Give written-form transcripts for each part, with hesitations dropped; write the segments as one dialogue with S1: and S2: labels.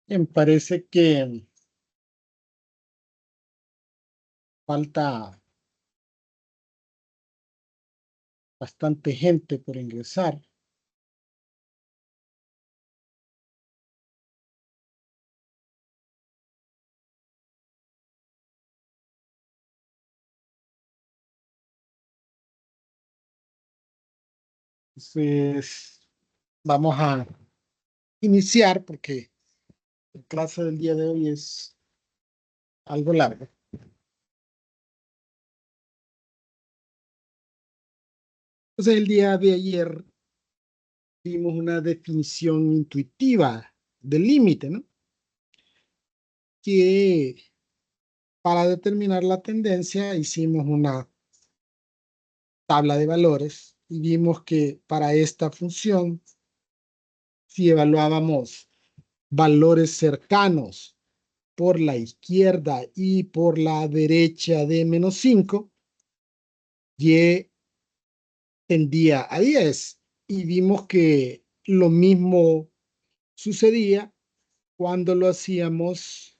S1: Me parece que falta bastante gente por ingresar. Entonces, vamos a iniciar porque la clase del día de hoy es algo larga. Entonces, el día de ayer vimos una definición intuitiva del límite, ¿no? Que para determinar la tendencia hicimos una tabla de valores y vimos que para esta función, si evaluábamos valores cercanos por la izquierda y por la derecha de -5, y tendía a 10. Y vimos que lo mismo sucedía cuando lo hacíamos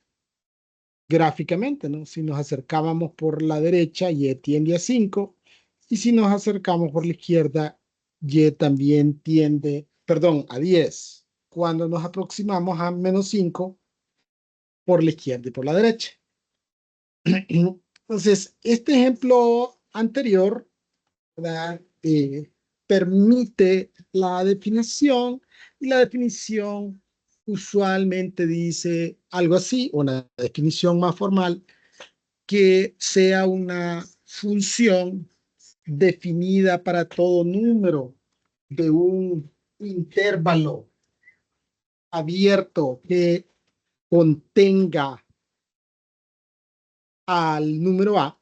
S1: gráficamente, ¿no? Si nos acercábamos por la derecha, y tiende a 5, y si nos acercamos por la izquierda, y también tiende, perdón, a 10. Cuando nos aproximamos a -5 por la izquierda y por la derecha. Entonces, este ejemplo anterior, ¿verdad? Permite la definición, y la definición usualmente dice algo así, una definición más formal, que sea una función definida para todo número de un intervalo abierto que contenga al número A,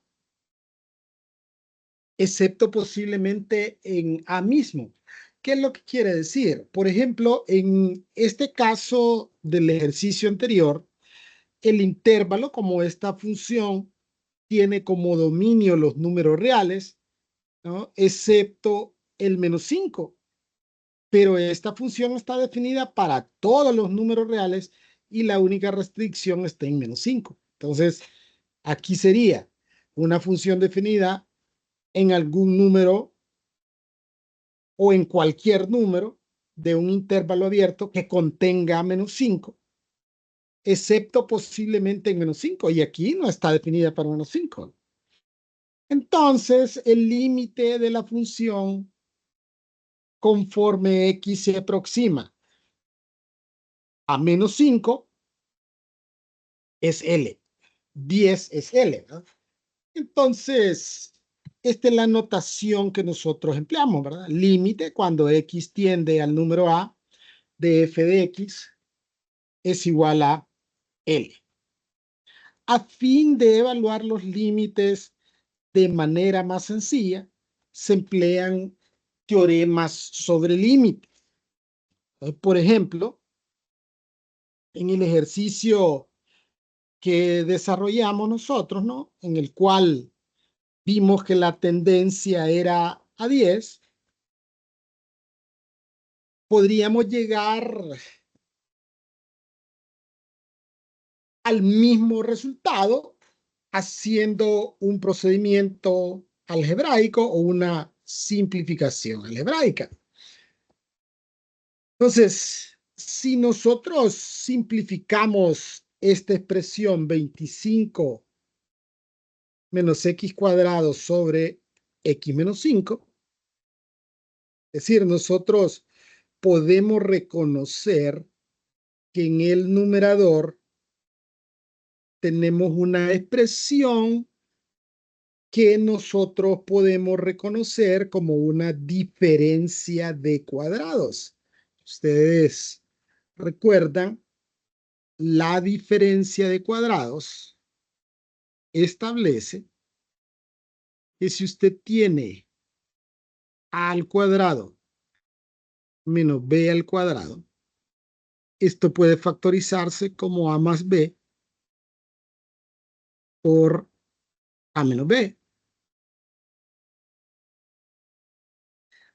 S1: excepto posiblemente en A mismo. ¿Qué es lo que quiere decir? Por ejemplo, en este caso del ejercicio anterior, el intervalo, como esta función, tiene como dominio los números reales, ¿no? Excepto el -5. Pero esta función está definida para todos los números reales y la única restricción está en -5. Entonces, aquí sería una función definida en algún número o en cualquier número de un intervalo abierto que contenga -5, excepto posiblemente en -5, y aquí no está definida para -5. Entonces, el límite de la función conforme x se aproxima a -5 es L, 10 es L, ¿no? Entonces, esta es la notación que nosotros empleamos, ¿verdad? Límite cuando x tiende al número A de f de x es igual a L. A fin de evaluar los límites de manera más sencilla, se emplean teoremas sobre límites. Por ejemplo, en el ejercicio que desarrollamos nosotros, ¿no? En el cual vimos que la tendencia era a 10, podríamos llegar al mismo resultado haciendo un procedimiento algebraico o una simplificación algebraica. Entonces, si nosotros simplificamos esta expresión 25 menos x cuadrado sobre x menos 5, es decir, nosotros podemos reconocer que en el numerador tenemos una expresión que nosotros podemos reconocer como una diferencia de cuadrados. Ustedes recuerdan, la diferencia de cuadrados establece que si usted tiene a al cuadrado menos b al cuadrado, esto puede factorizarse como a más b por a menos b,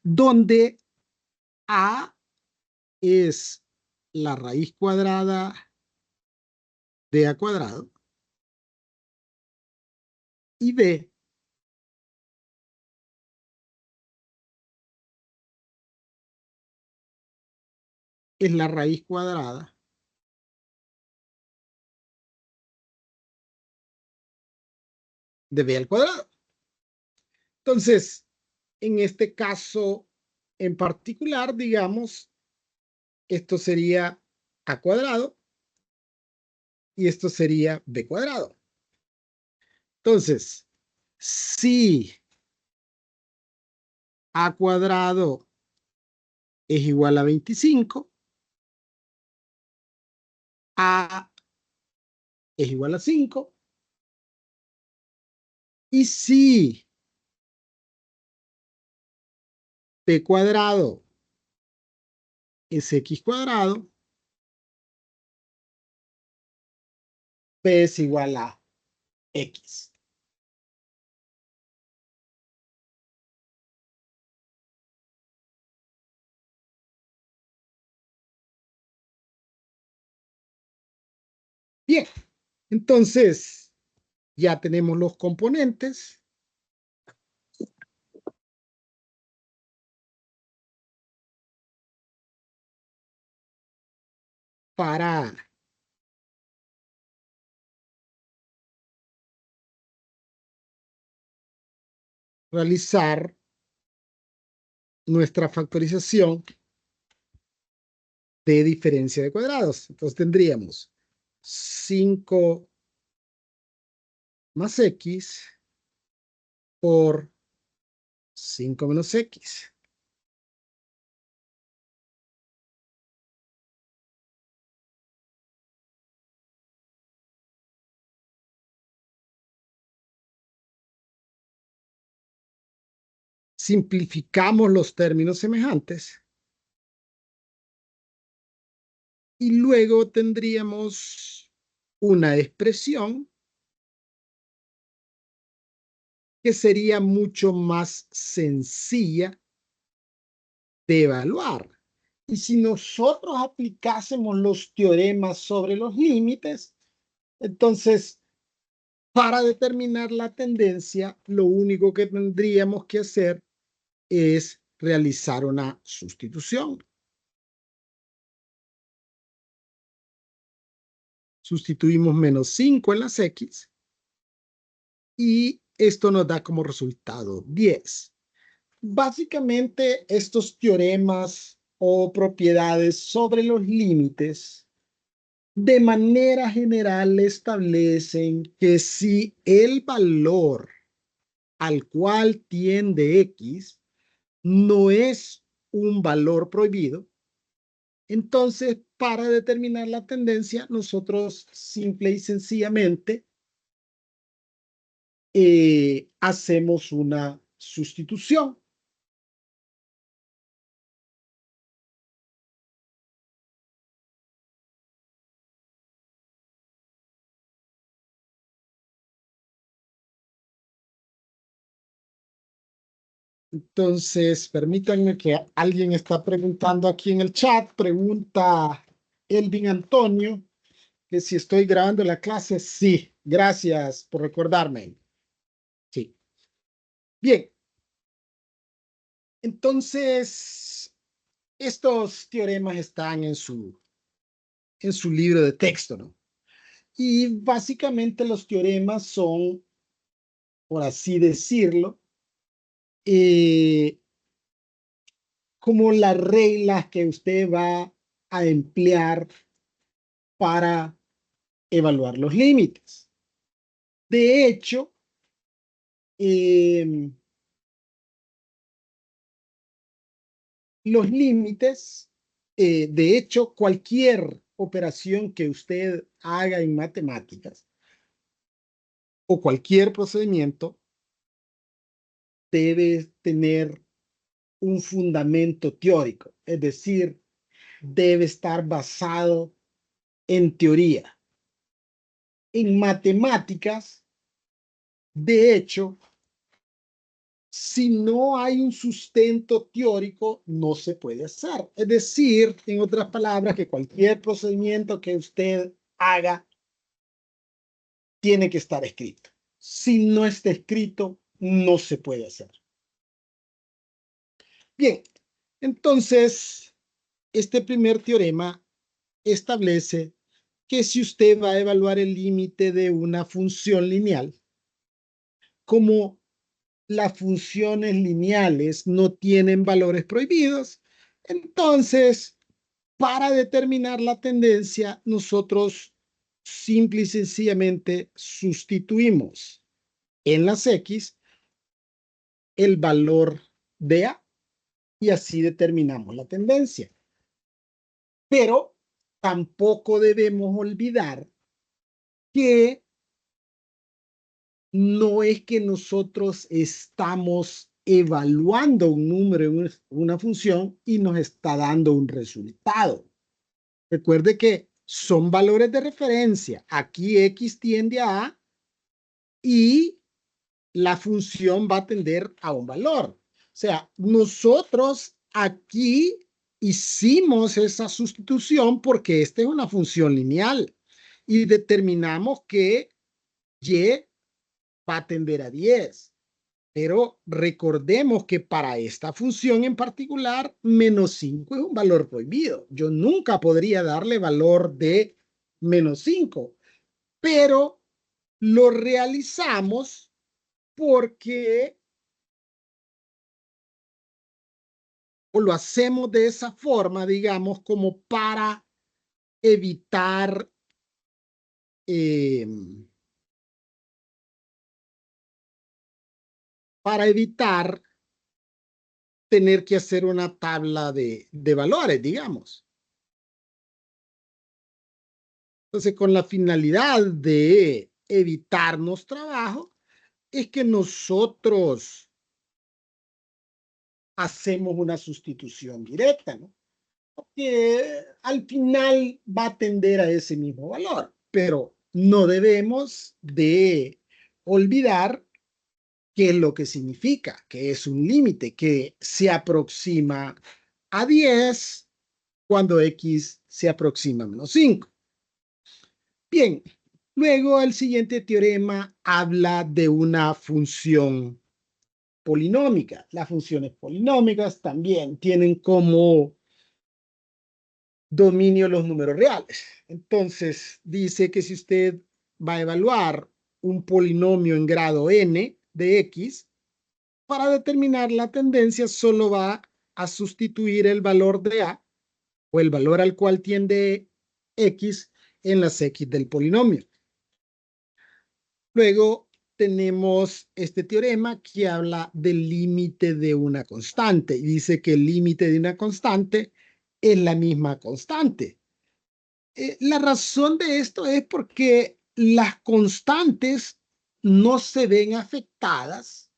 S1: donde a es la raíz cuadrada de a cuadrado y b es la raíz cuadrada de b al cuadrado. Entonces, en este caso en particular, digamos, esto sería a cuadrado y esto sería b cuadrado. Entonces, si a cuadrado es igual a 25, a es igual a 5, y si b cuadrado es x cuadrado, b es igual a x. Bien, entonces ya tenemos los componentes. Para realizar nuestra factorización de diferencia de cuadrados. Entonces tendríamos 5 más x por 5 menos x. Simplificamos los términos semejantes y luego tendríamos una expresión que sería mucho más sencilla de evaluar. Y si nosotros aplicásemos los teoremas sobre los límites, entonces, para determinar la tendencia, lo único que tendríamos que hacer es realizar una sustitución. Sustituimos menos 5 en las x y esto nos da como resultado 10. Básicamente, estos teoremas o propiedades sobre los límites de manera general establecen que si el valor al cual tiende x no es un valor prohibido, entonces para determinar la tendencia nosotros simple y sencillamente hacemos una sustitución. Entonces, permítanme que alguien está preguntando aquí en el chat, pregunta Elvin Antonio, que si estoy grabando la clase. Sí, gracias por recordarme. Sí. Bien, entonces, estos teoremas están en su libro de texto, ¿no? Y básicamente los teoremas son, por así decirlo, como las reglas que usted va a emplear para evaluar los límites. De hecho, los límites, de hecho, cualquier operación que usted haga en matemáticas o cualquier procedimiento debe tener un fundamento teórico, es decir, debe estar basado en teoría. En matemáticas, de hecho, si no hay un sustento teórico, no se puede hacer. Es decir, en otras palabras, que cualquier procedimiento que usted haga tiene que estar escrito. Si no está escrito, no se puede hacer. Bien, entonces, este primer teorema establece que si usted va a evaluar el límite de una función lineal, como las funciones lineales no tienen valores prohibidos, entonces, para determinar la tendencia, nosotros simple y sencillamente sustituimos en las X el valor de A y así determinamos la tendencia. Pero tampoco debemos olvidar que no es que nosotros estamos evaluando un número en una función y nos está dando un resultado. Recuerde que son valores de referencia. Aquí X tiende a A y la función va a tender a un valor. O sea, nosotros aquí hicimos esa sustitución porque esta es una función lineal y determinamos que Y va a tender a 10. Pero recordemos que para esta función en particular, -5 es un valor prohibido. Yo nunca podría darle valor de -5, pero lo realizamos porque, o lo hacemos de esa forma, digamos, como evitar eh, para evitar tener que hacer una tabla de valores, digamos. Entonces, con la finalidad de evitarnos trabajo, es que nosotros hacemos una sustitución directa, ¿no? Que al final va a tender a ese mismo valor, pero no debemos de olvidar qué es lo que significa, que es un límite que se aproxima a 10 cuando X se aproxima a -5. Bien, luego el siguiente teorema habla de una función polinómica. Las funciones polinómicas también tienen como dominio los números reales. Entonces, dice que si usted va a evaluar un polinomio en grado n de x, para determinar la tendencia solo va a sustituir el valor de a o el valor al cual tiende x en las x del polinomio. Luego tenemos este teorema que habla del límite de una constante y dice que el límite de una constante es la misma constante. La razón de esto es porque las constantes no se ven afectadas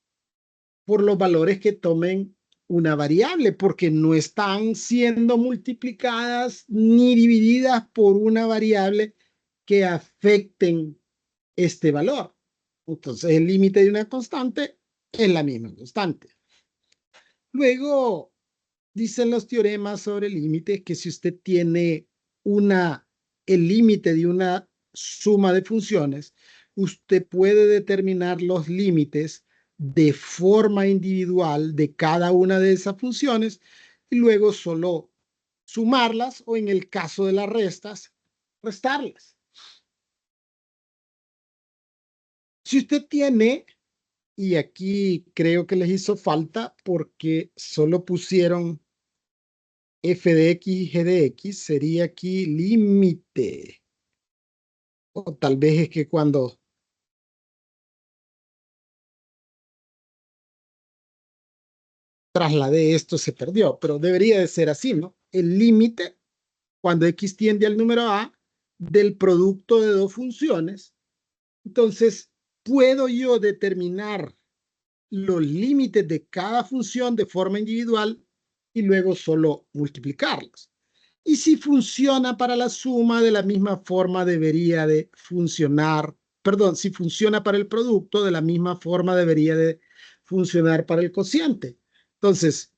S1: por los valores que tomen una variable, porque no están siendo multiplicadas ni divididas por una variable que afecten este valor. Entonces, el límite de una constante es la misma constante. Luego, dicen los teoremas sobre límites que si usted tiene el límite de una suma de funciones, usted puede determinar los límites de forma individual de cada una de esas funciones y luego solo sumarlas o en el caso de las restas, restarlas. Si usted tiene, y aquí creo que les hizo falta porque solo pusieron f de x y g de x, sería aquí límite. O tal vez es que cuando trasladé esto se perdió, pero debería de ser así, ¿no? El límite, cuando x tiende al número a, del producto de dos funciones. Entonces, puedo yo determinar los límites de cada función de forma individual y luego solo multiplicarlos. Y si funciona para la suma, de la misma forma debería de funcionar, perdón, si funciona para el producto, de la misma forma debería de funcionar para el cociente. Entonces,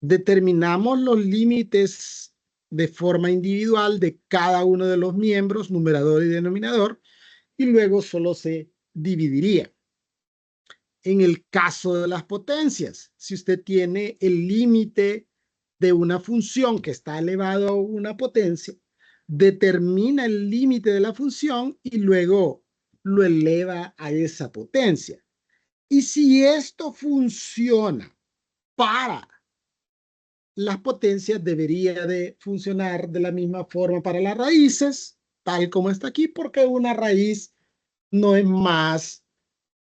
S1: determinamos los límites de forma individual de cada uno de los miembros, numerador y denominador, y luego solo se dividiría. En el caso de las potencias, si usted tiene el límite de una función que está elevado a una potencia, determina el límite de la función y luego lo eleva a esa potencia. Y si esto funciona para las potencias, debería de funcionar de la misma forma para las raíces, tal como está aquí, porque una raíz no es más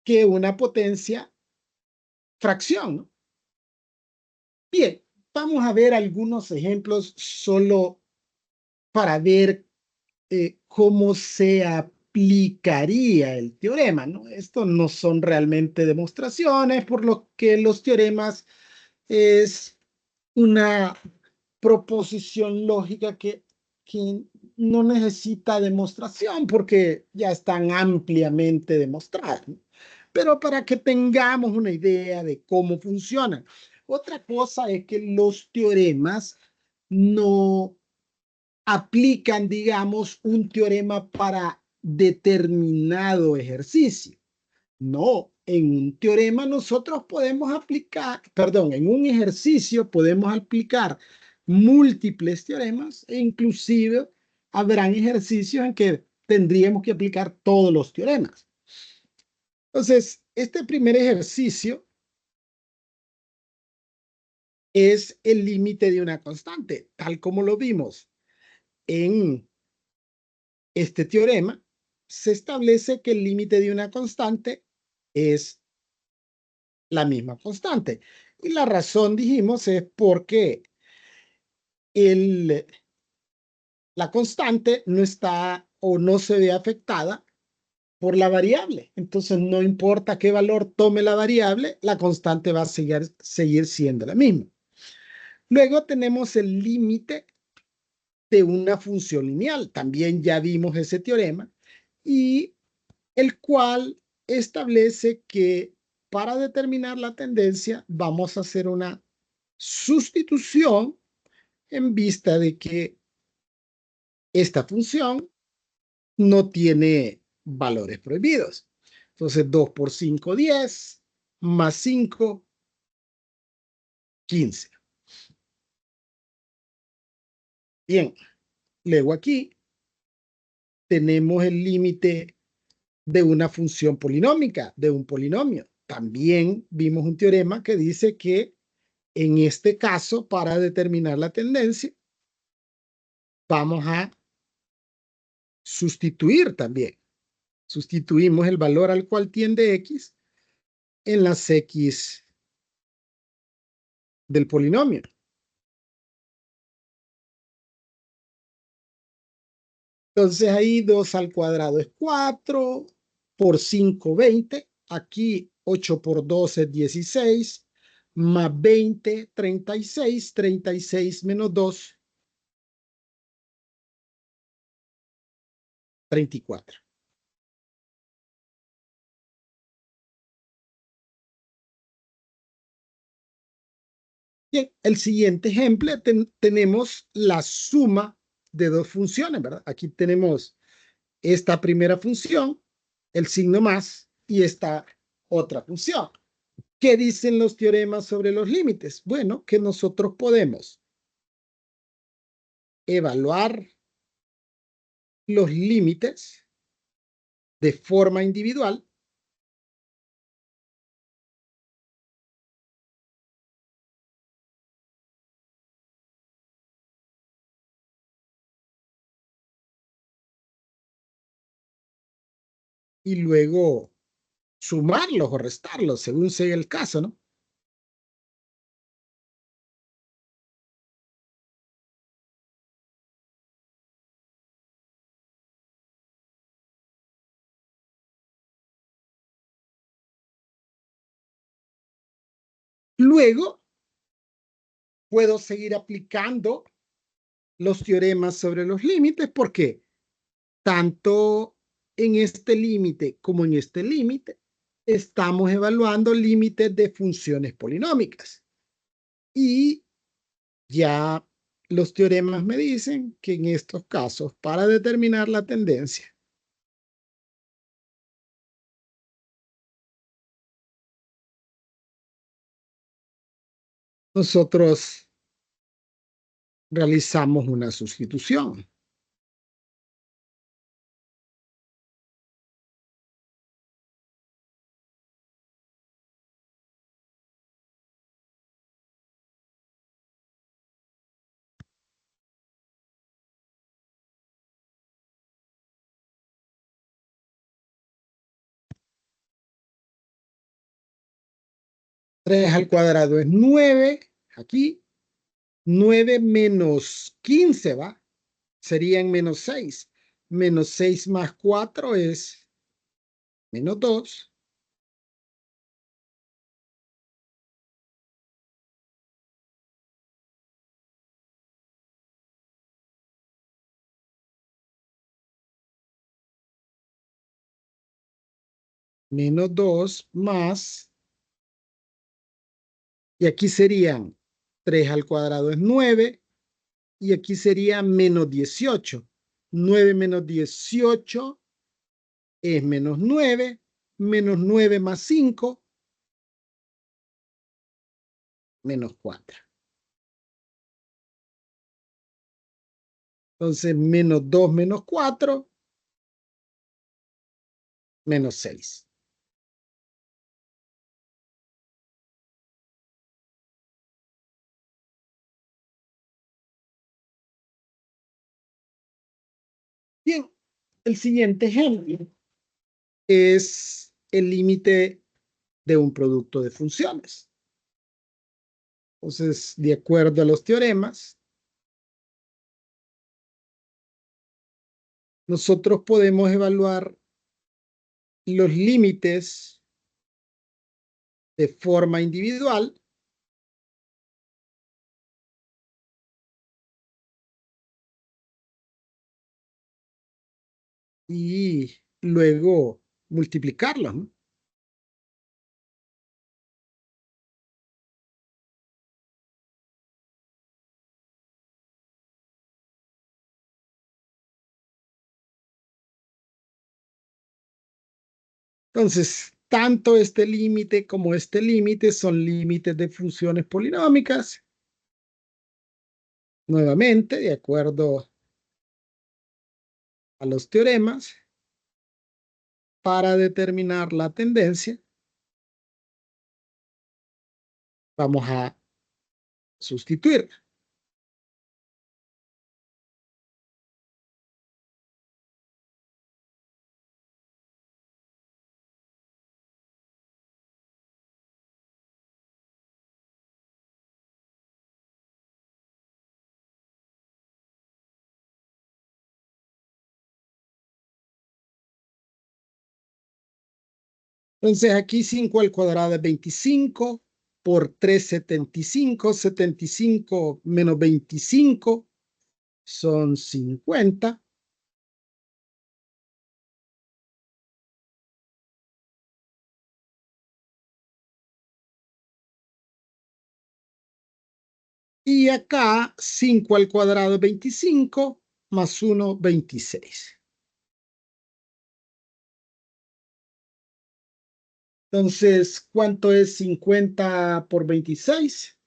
S1: que una potencia fracción, ¿no? Bien, vamos a ver algunos ejemplos solo para ver cómo se aplicaría el teorema, ¿no? Estos no son realmente demostraciones, por lo que los teoremas es una proposición lógica que no necesita demostración porque ya están ampliamente demostradas, ¿no? Pero para que tengamos una idea de cómo funcionan. Otra cosa es que los teoremas no aplican, digamos, un teorema para determinado ejercicio. No, en un teorema nosotros podemos aplicar, perdón, en un ejercicio podemos aplicar múltiples teoremas e inclusive habrán ejercicios en que tendríamos que aplicar todos los teoremas. Entonces, este primer ejercicio es el límite de una constante, tal como lo vimos en este teorema. Se establece que el límite de una constante es la misma constante. Y la razón, dijimos, es porque el, la constante no está o no se ve afectada por la variable. Entonces, no importa qué valor tome la variable, la constante va a seguir siendo la misma. Luego tenemos el límite de una función lineal. También ya vimos ese teorema y el cual establece que para determinar la tendencia vamos a hacer una sustitución en vista de que esta función no tiene valores prohibidos. Entonces 2 por 5, 10, más 5, 15. Bien, luego aquí tenemos el límite de una función polinómica, de un polinomio. También vimos un teorema que dice que en este caso, para determinar la tendencia, vamos a sustituir también. Sustituimos el valor al cual tiende X en las X del polinomio. Entonces ahí 2 al cuadrado es 4, por 5, 20. Aquí 8 por 2 es 16, más 20, 36, 36 menos 2, 34. Bien, el siguiente ejemplo tenemos la suma de dos funciones, ¿verdad? Aquí tenemos esta primera función, el signo más, y esta otra función. ¿Qué dicen los teoremas sobre los límites? Bueno, que nosotros podemos evaluar los límites de forma individual y luego sumarlos o restarlos, según sea el caso, ¿no? Luego puedo seguir aplicando los teoremas sobre los límites porque tanto en este límite como en este límite estamos evaluando límites de funciones polinómicas. Y ya los teoremas me dicen que en estos casos, para determinar la tendencia, nosotros realizamos una sustitución. Tres al cuadrado es 9, aquí. 9 menos 15, ¿va? Serían menos 6. Menos 6 más 4 es menos 2. Menos 2 más, y aquí serían 3 al cuadrado es 9, y aquí sería menos 18. 9 menos 18 es menos 9, menos 9 más 5, menos 4. Entonces, menos 2 menos 4, menos 6. Bien, el siguiente ejemplo es el límite de un producto de funciones. Entonces, de acuerdo a los teoremas, nosotros podemos evaluar los límites de forma individual y luego multiplicarlos, ¿no? Entonces, tanto este límite como este límite son límites de funciones polinómicas. Nuevamente, de acuerdo a los teoremas, para determinar la tendencia, vamos a sustituir. Entonces, aquí 5 al cuadrado es 25 por 3, 75. 75 menos 25 son 50. Y acá 5 al cuadrado es 25 más 1, 26. Entonces, ¿cuánto es 50 por 26?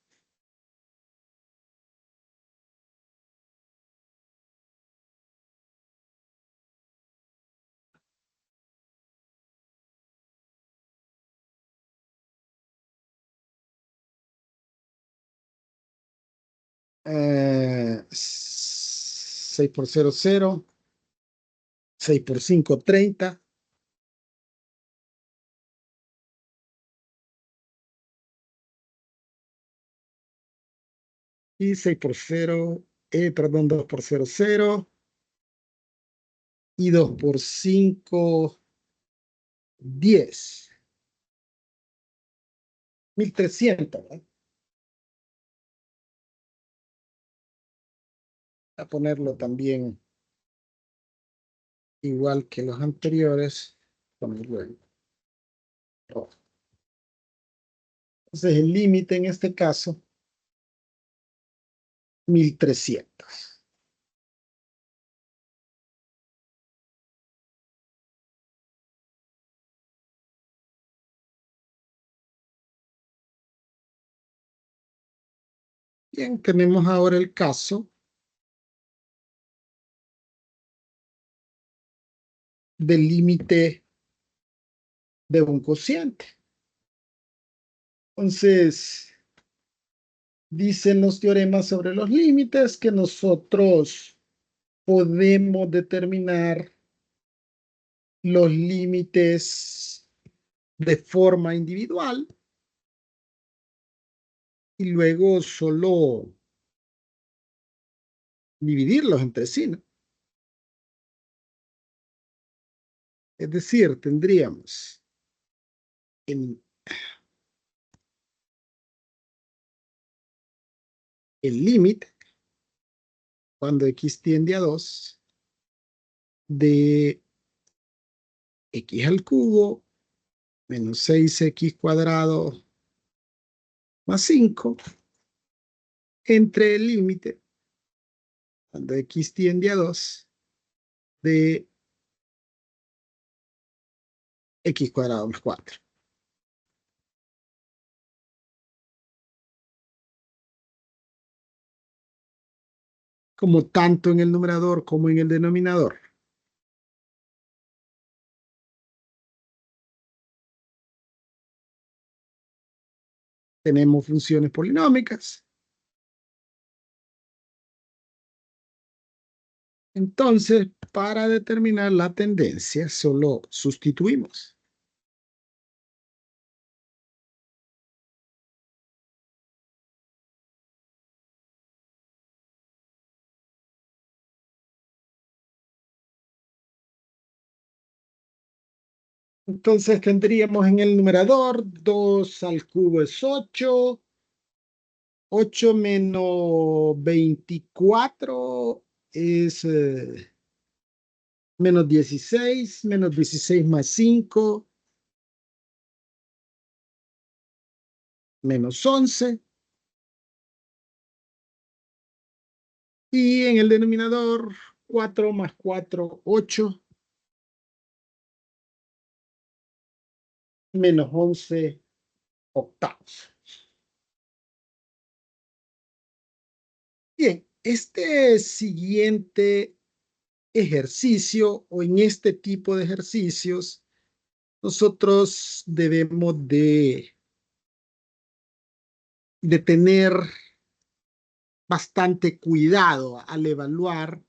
S1: Eh, 6 por 0, 0. 6 por 5, 30. Y 6 por 0, perdón, 2 por 0, 0. Y 2 por 5, 10. 1300, ¿verdad? A ponerlo también igual que los anteriores. Ponerlo en rojo. Entonces el límite en este caso, 1300. Bien, tenemos ahora el caso del límite de un cociente. Entonces, dicen los teoremas sobre los límites que nosotros podemos determinar los límites de forma individual y luego solo dividirlos entre sí, ¿no? Es decir, tendríamos el límite cuando x tiende a 2 de x al cubo menos 6x cuadrado más 5 entre el límite cuando x tiende a 2 de x cuadrado más 4. Como tanto en el numerador como en el denominador tenemos funciones polinómicas. Entonces, para determinar la tendencia, solo sustituimos. Entonces tendríamos en el numerador 2 al cubo es 8, 8 menos 24 es menos 16, menos 16 más 5, menos 11. Y en el denominador 4 más 4, 8, menos 11 octavos. Bien, este siguiente ejercicio o en este tipo de ejercicios, nosotros debemos de tener bastante cuidado al evaluar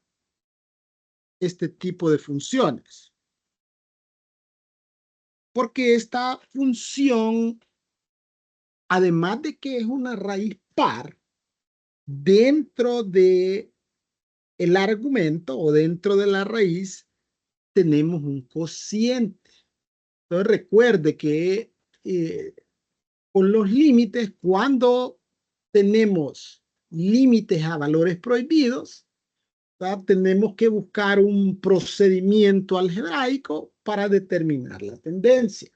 S1: este tipo de funciones, porque esta función, además de que es una raíz par, dentro de el argumento o dentro de la raíz tenemos un cociente. Entonces recuerde que con los límites, cuando tenemos límites a valores prohibidos, ¿verdad? Tenemos que buscar un procedimiento algebraico para determinar la tendencia.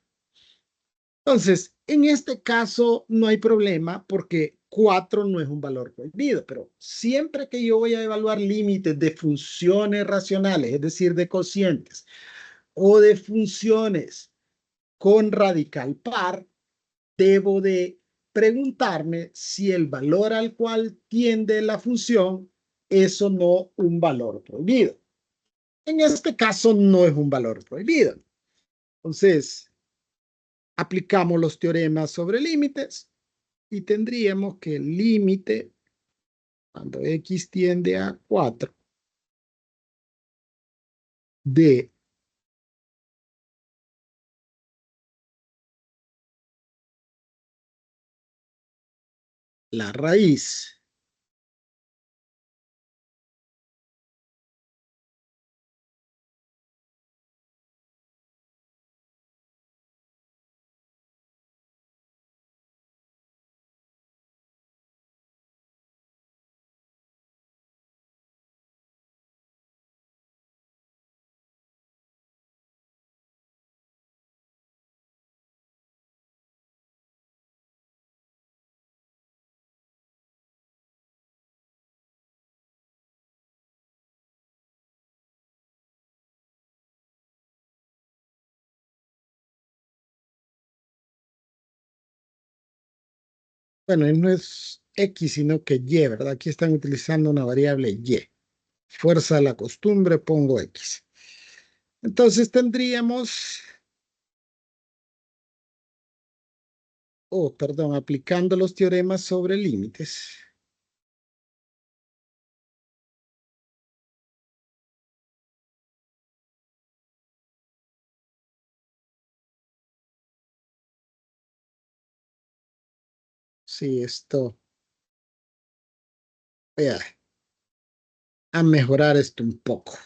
S1: Entonces, en este caso no hay problema porque 4 no es un valor prohibido, pero siempre que yo voy a evaluar límites de funciones racionales, es decir, de cocientes, o de funciones con radical par, debo de preguntarme si el valor al cual tiende la función es o no un valor prohibido. En este caso no es un valor prohibido. Entonces, aplicamos los teoremas sobre límites y tendríamos que el límite, cuando x tiende a 4, de la raíz bueno, no es X, sino que Y, ¿verdad? Aquí están utilizando una variable Y. Fuerza de la costumbre, pongo X. Entonces tendríamos, perdón, aplicando los teoremas sobre límites. Sí, esto, voy a mejorar esto un poco.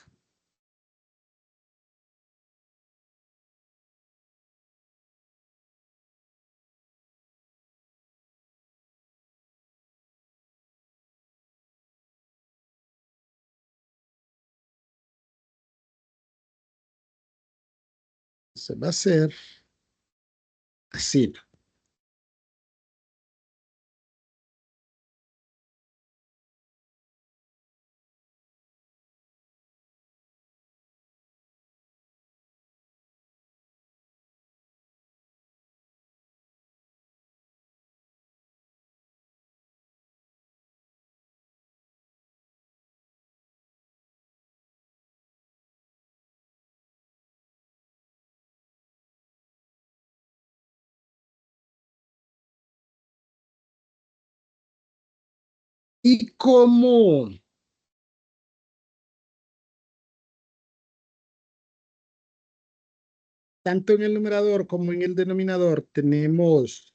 S1: Se va a hacer así. Y como tanto en el numerador como en el denominador tenemos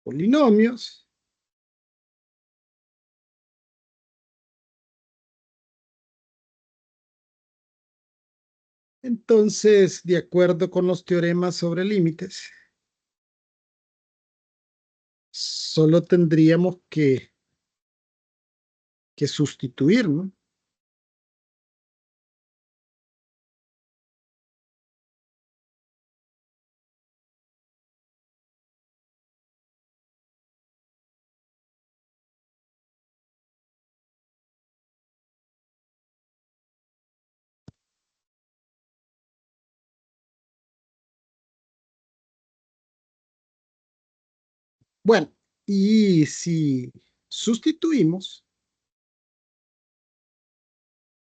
S1: polinomios, entonces, de acuerdo con los teoremas sobre límites, solo tendríamos que sustituir, ¿no? Bueno, y si sustituimos,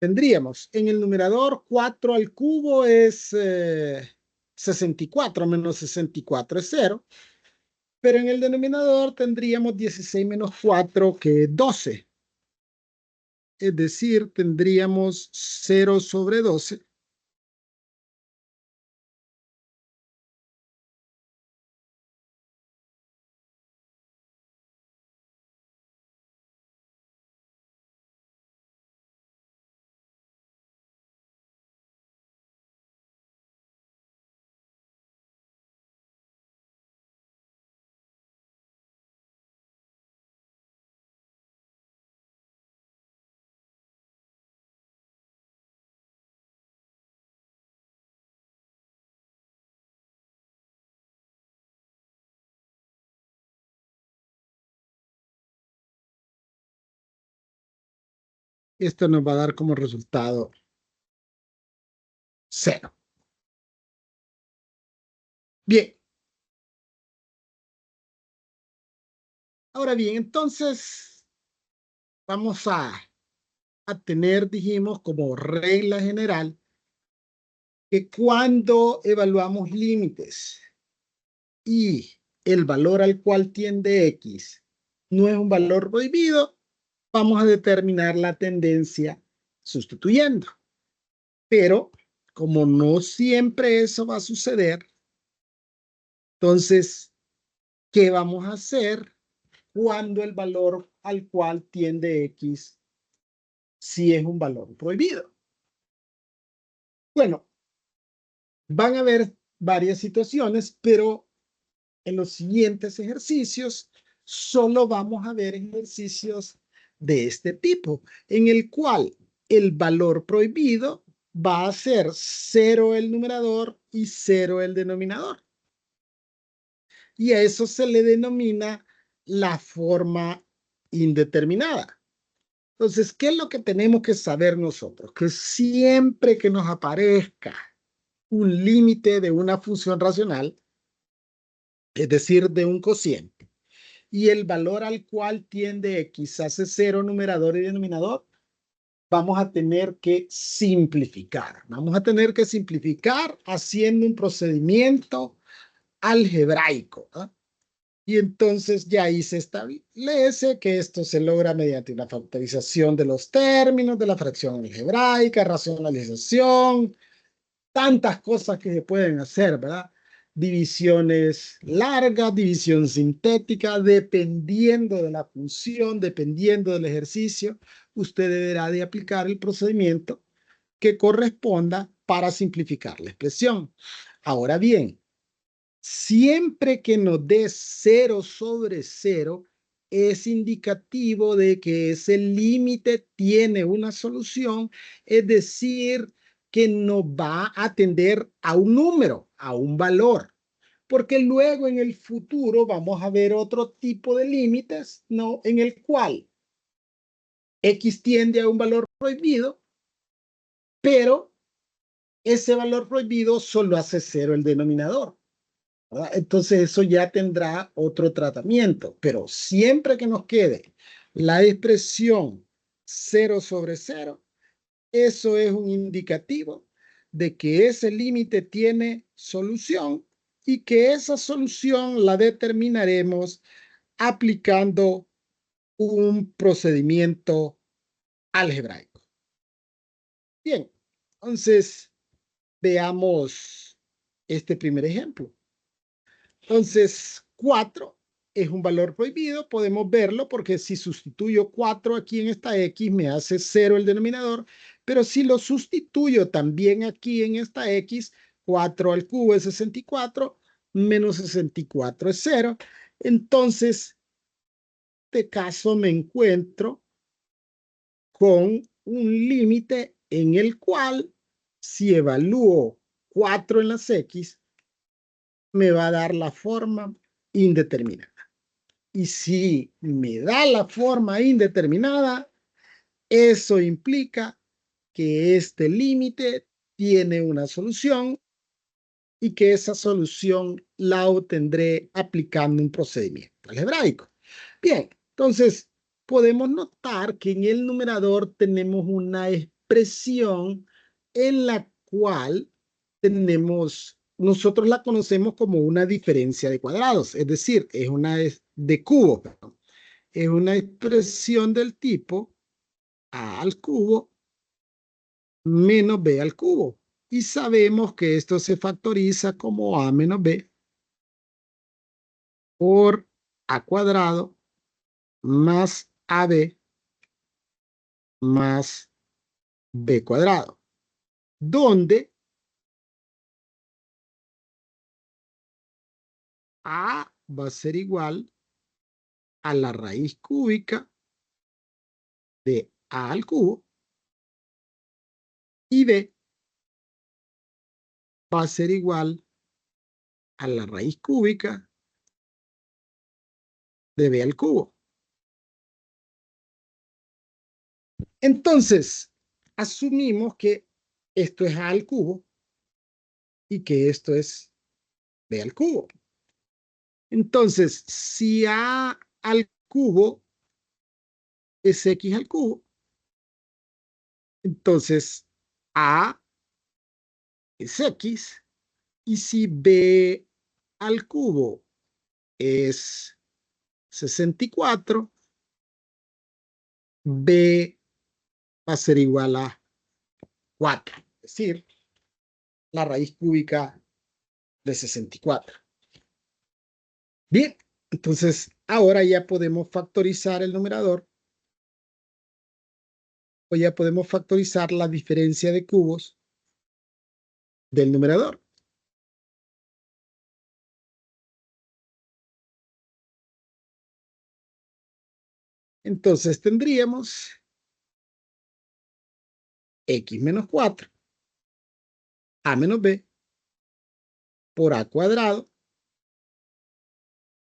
S1: tendríamos en el numerador 4 al cubo es 64, menos 64 es 0, pero en el denominador tendríamos 16 menos 4 que es 12. Es decir, tendríamos 0 sobre 12. Esto nos va a dar como resultado 0. Bien, ahora bien, entonces vamos a tener, dijimos, como regla general que cuando evaluamos límites y el valor al cual tiende X no es un valor prohibido, vamos a determinar la tendencia sustituyendo. Pero como no siempre eso va a suceder, entonces, ¿qué vamos a hacer cuando el valor al cual tiende X sí es un valor prohibido? Bueno, van a haber varias situaciones, pero en los siguientes ejercicios solo vamos a ver ejercicios de este tipo, en el cual el valor prohibido va a ser 0 el numerador y 0 el denominador. Y a eso se le denomina la forma indeterminada. Entonces, ¿qué es lo que tenemos que saber nosotros? Que siempre que nos aparezca un límite de una función racional, es decir, de un cociente, y el valor al cual tiende X hace 0 numerador y denominador, vamos a tener que simplificar. Vamos a tener que simplificar haciendo un procedimiento algebraico, ¿no? Y entonces ya ahí se establece que esto se logra mediante una factorización de los términos de la fracción algebraica, racionalización, tantas cosas que se pueden hacer, ¿verdad? Divisiones largas, división sintética, dependiendo de la función, dependiendo del ejercicio, usted deberá de aplicar el procedimiento que corresponda para simplificar la expresión. Ahora bien, siempre que nos dé 0 sobre 0, es indicativo de que ese límite tiene una solución, es decir, que nos va a tender a un número, a un valor, porque luego en el futuro vamos a ver otro tipo de límites, ¿no? En el cual X tiende a un valor prohibido, pero ese valor prohibido solo hace 0 el denominador, ¿verdad? Entonces eso ya tendrá otro tratamiento, pero siempre que nos quede la expresión 0 sobre 0, eso es un indicativo de que ese límite tiene solución y que esa solución la determinaremos aplicando un procedimiento algebraico. Bien, entonces veamos este primer ejemplo. Entonces, 4 es un valor prohibido, podemos verlo porque si sustituyo 4 aquí en esta X me hace 0 el denominador, pero si lo sustituyo también aquí en esta X, 4 al cubo es 64, menos 64 es 0. Entonces, en este caso me encuentro con un límite en el cual si evalúo 4 en las X, me va a dar la forma indeterminada. Y si me da la forma indeterminada, eso implica que este límite tiene una solución y que esa solución la obtendré aplicando un procedimiento algebraico. Bien, entonces podemos notar que en el numerador tenemos una expresión en la cual nosotros la conocemos como una diferencia de cuadrados, es decir, es una de cubo, perdón. Es una expresión del tipo a al cubo menos b al cubo. Y sabemos que esto se factoriza como a menos b por a cuadrado más ab más b cuadrado, donde a va a ser igual a la raíz cúbica de a al cubo y b va a ser igual a la raíz cúbica de b al cubo. Entonces, asumimos que esto es a al cubo y que esto es b al cubo. Entonces, si a al cubo es x al cubo, entonces a es x, y si b al cubo es 64, b va a ser igual a 4, es decir, la raíz cúbica de 64. Bien, entonces ahora ya podemos factorizar el numerador, o ya podemos factorizar la diferencia de cubos del numerador. Entonces tendríamos x menos 4, a menos b, por a cuadrado,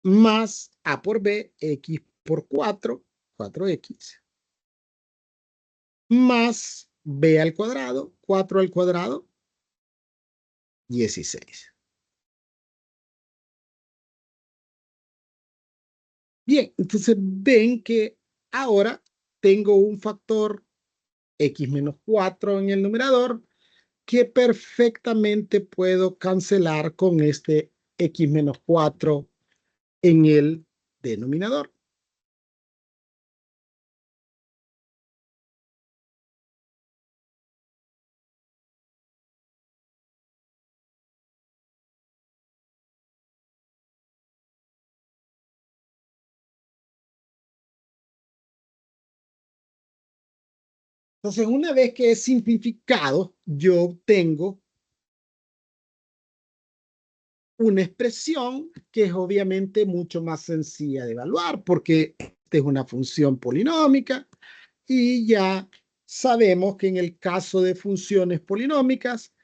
S1: más a por b, x por 4, 4x, más b al cuadrado, 4 al cuadrado, 16. Bien, entonces ven que ahora tengo un factor x menos 4 en el numerador que perfectamente puedo cancelar con este x menos 4 en el denominador. Entonces, una vez que he simplificado, yo obtengo una expresión que es obviamente mucho más sencilla de evaluar porque esta es una función polinómica y ya sabemos que en el caso de funciones polinómicas,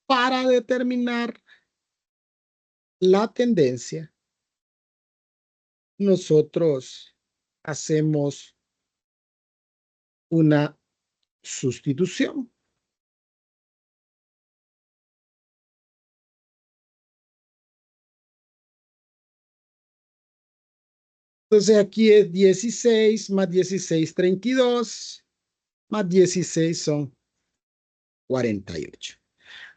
S1: para determinar la tendencia, nosotros hacemos una sustitución. Entonces aquí es 16 más 16, 32, más 16 son 48.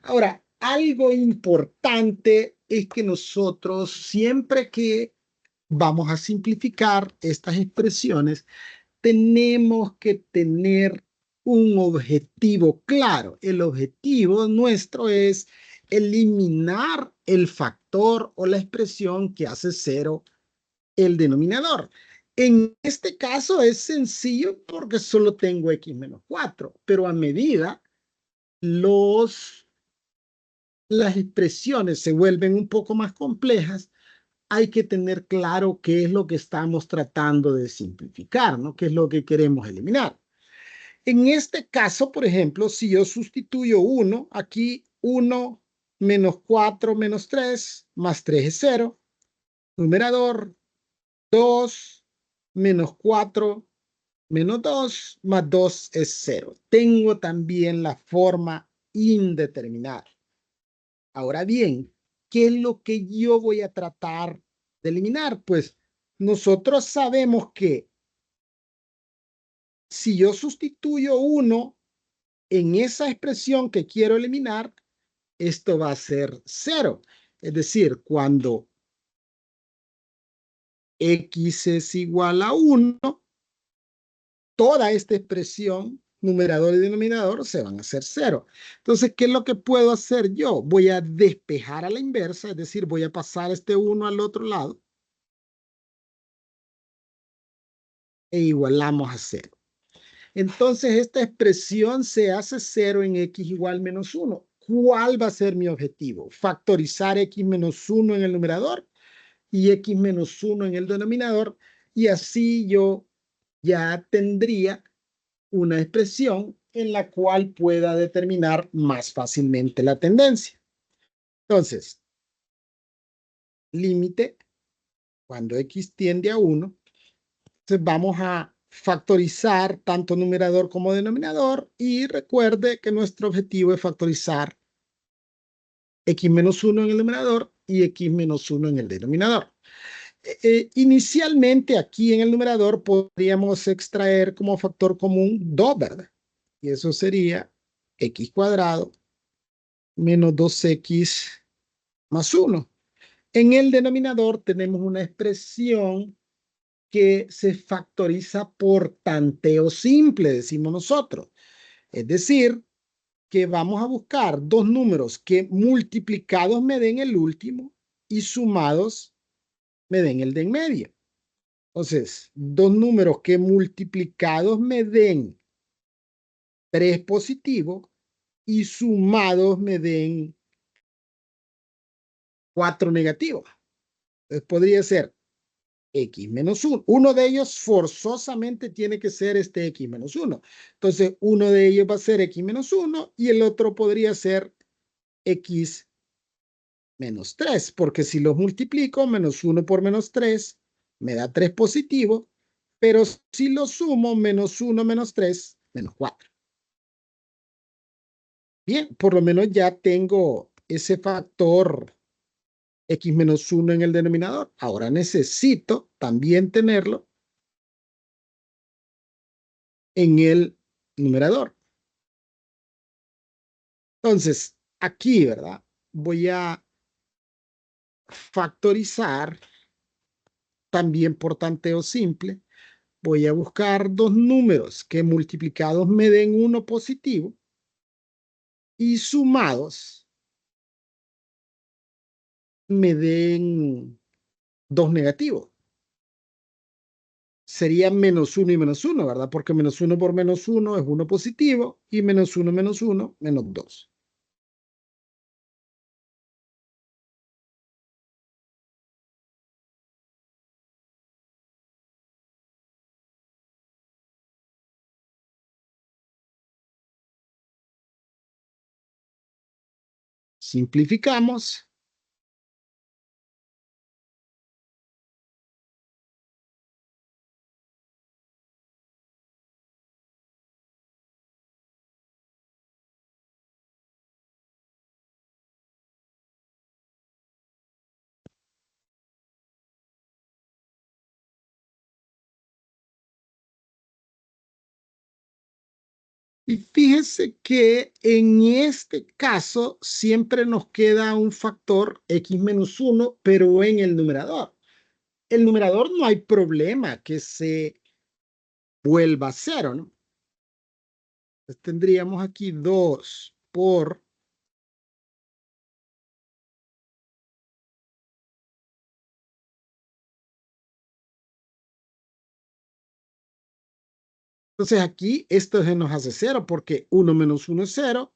S1: Ahora, algo importante es que nosotros siempre que vamos a simplificar estas expresiones, tenemos que tener un objetivo claro. El objetivo nuestro es eliminar el factor o la expresión que hace cero el denominador. En este caso es sencillo porque solo tengo x menos 4, pero a medida las expresiones se vuelven un poco más complejas, hay que tener claro qué es lo que estamos tratando de simplificar, ¿no? ¿Qué es lo que queremos eliminar? En este caso, por ejemplo, si yo sustituyo 1, aquí 1 menos 4 menos 3, más 3 es 0. Numerador, 2 menos 4 menos 2, más 2 es 0. Tengo también la forma indeterminada. Ahora bien, ¿qué es lo que yo voy a tratar de eliminar? Pues nosotros sabemos que si yo sustituyo 1 en esa expresión que quiero eliminar, esto va a ser 0. Es decir, cuando x es igual a 1, toda esta expresión, numerador y denominador, se van a hacer 0. Entonces, ¿qué es lo que puedo hacer yo? Voy a despejar a la inversa, es decir, voy a pasar este 1 al otro lado e igualamos a 0. Entonces, esta expresión se hace 0 en x igual menos 1. ¿Cuál va a ser mi objetivo? Factorizar x menos 1 en el numerador y x menos 1 en el denominador, y así yo ya tendría una expresión en la cual pueda determinar más fácilmente la tendencia. Entonces, límite, cuando x tiende a 1, entonces vamos a factorizar tanto numerador como denominador, y recuerde que nuestro objetivo es factorizar x menos 1 en el numerador y x menos 1 en el denominador. Inicialmente aquí en el numerador podríamos extraer como factor común 2, ¿verdad? Y eso sería x cuadrado menos 2x más 1. En el denominador tenemos una expresión que se factoriza por tanteo simple, decimos nosotros. Es decir, que vamos a buscar dos números que multiplicados me den el último y sumados me den el de en medio. Entonces, dos números que multiplicados me den 3 positivo y sumados me den 4 negativos. Entonces, podría ser x menos 1. Uno de ellos forzosamente tiene que ser este x menos 1. Entonces, uno de ellos va a ser x menos 1 y el otro podría ser x menos 3, porque si los multiplico, menos 1 por menos 3 me da 3 positivo, pero si lo sumo, menos 1 menos 3, menos 4. Bien, por lo menos ya tengo ese factor x menos 1 en el denominador. Ahora necesito también tenerlo en el numerador. Entonces, aquí, ¿verdad? Voy a factorizar también por tanteo simple. Voy a buscar dos números que multiplicados me den uno positivo y sumados me den dos negativos. Sería menos 1 y menos 1, ¿verdad? Porque menos 1 por menos 1 es 1 positivo y menos 1 menos 1, menos 2. Simplificamos. Y fíjese que en este caso siempre nos queda un factor x menos 1, pero en el numerador. El numerador no hay problema que se vuelva a cero, ¿no? Entonces tendríamos aquí 2 por... Entonces aquí esto se nos hace cero porque 1 menos 1 es 0,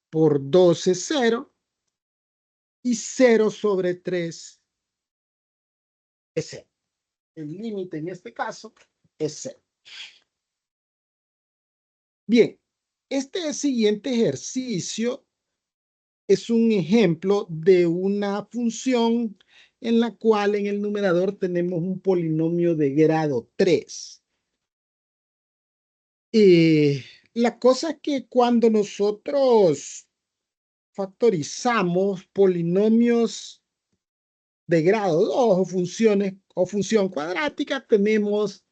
S1: por 2 es 0 y 0 sobre 3 es 0. El límite en este caso es 0. Bien, este siguiente ejercicio es un ejemplo de una función en la cual en el numerador tenemos un polinomio de grado 3. La cosa es que cuando nosotros factorizamos polinomios de grado 2 o funciones o función cuadrática, tenemos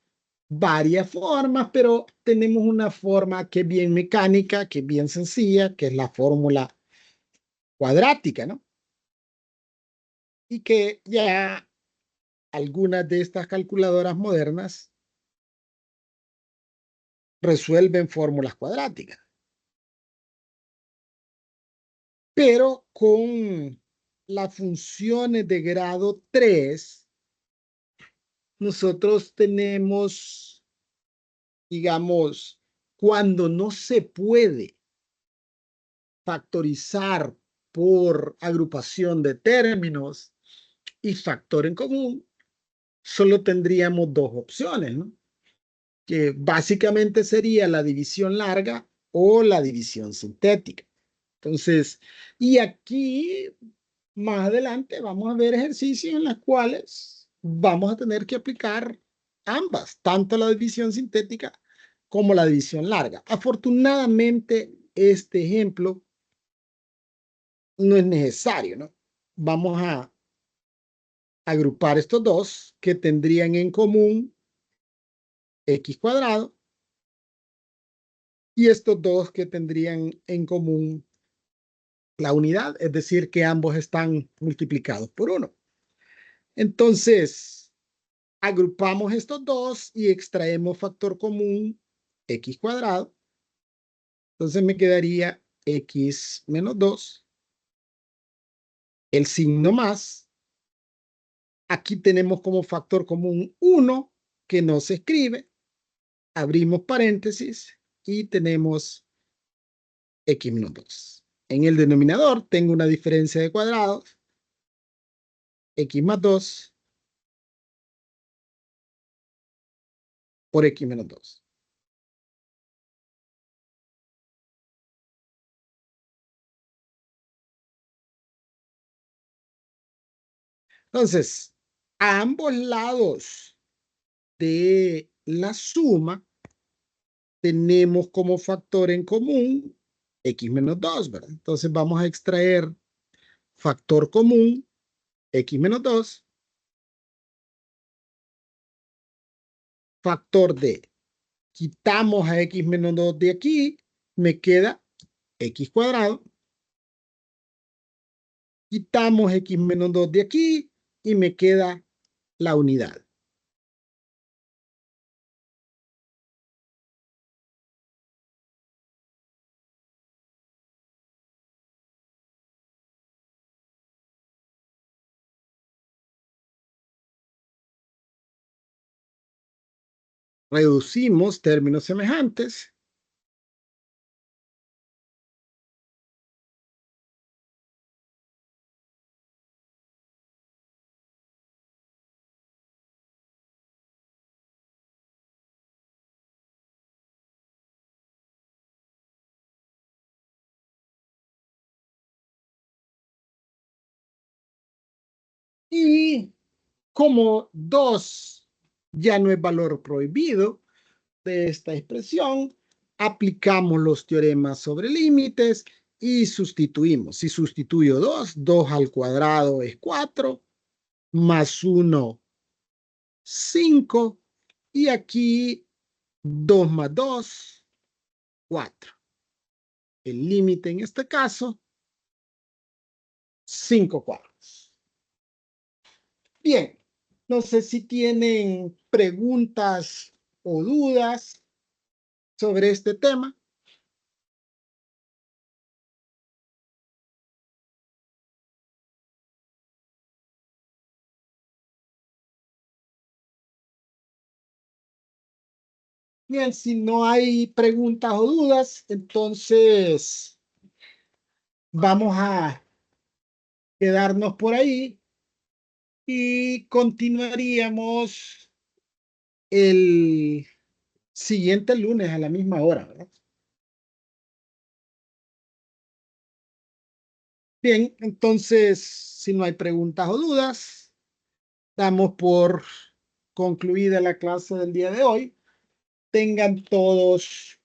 S1: varias formas, pero tenemos una forma que es bien mecánica, que es bien sencilla, que es la fórmula cuadrática, ¿no? Y que ya algunas de estas calculadoras modernas resuelven fórmulas cuadráticas. Pero con las funciones de grado 3, nosotros tenemos, digamos, cuando no se puede factorizar por agrupación de términos y factor en común, solo tendríamos dos opciones, ¿no? Que básicamente sería la división larga o la división sintética. Entonces, y aquí más adelante vamos a ver ejercicios en los cuales vamos a tener que aplicar ambas, tanto la división sintética como la división larga. Afortunadamente, este ejemplo no es necesario, ¿no? Vamos a agrupar estos dos que tendrían en común x cuadrado y estos dos que tendrían en común la unidad, es decir, que ambos están multiplicados por 1. Entonces, agrupamos estos dos y extraemos factor común x cuadrado. Entonces me quedaría x menos 2, el signo más. Aquí tenemos como factor común 1 que no se escribe. Abrimos paréntesis y tenemos x menos 2. En el denominador tengo una diferencia de cuadrados, x más 2 por x menos 2. Entonces, a ambos lados de la suma tenemos como factor en común x menos 2, ¿verdad? Entonces vamos a extraer factor común x menos 2, factor de, quitamos a x menos 2 de aquí, me queda x cuadrado, quitamos x menos 2 de aquí y me queda la unidad. Reducimos términos semejantes. Y como 2 ya no es valor prohibido de esta expresión, aplicamos los teoremas sobre límites y sustituimos. Si sustituyo 2, 2 al cuadrado es 4, más 1, 5, y aquí 2 más 2, 4. El límite en este caso, 5 cuartos. Bien, no sé si tienen preguntas o dudas sobre este tema. Bien, si no hay preguntas o dudas, entonces vamos a quedarnos por ahí y continuaríamos el siguiente lunes a la misma hora, ¿verdad? Bien, entonces, si no hay preguntas o dudas, damos por concluida la clase del día de hoy. Tengan todos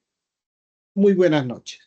S1: muy buenas noches.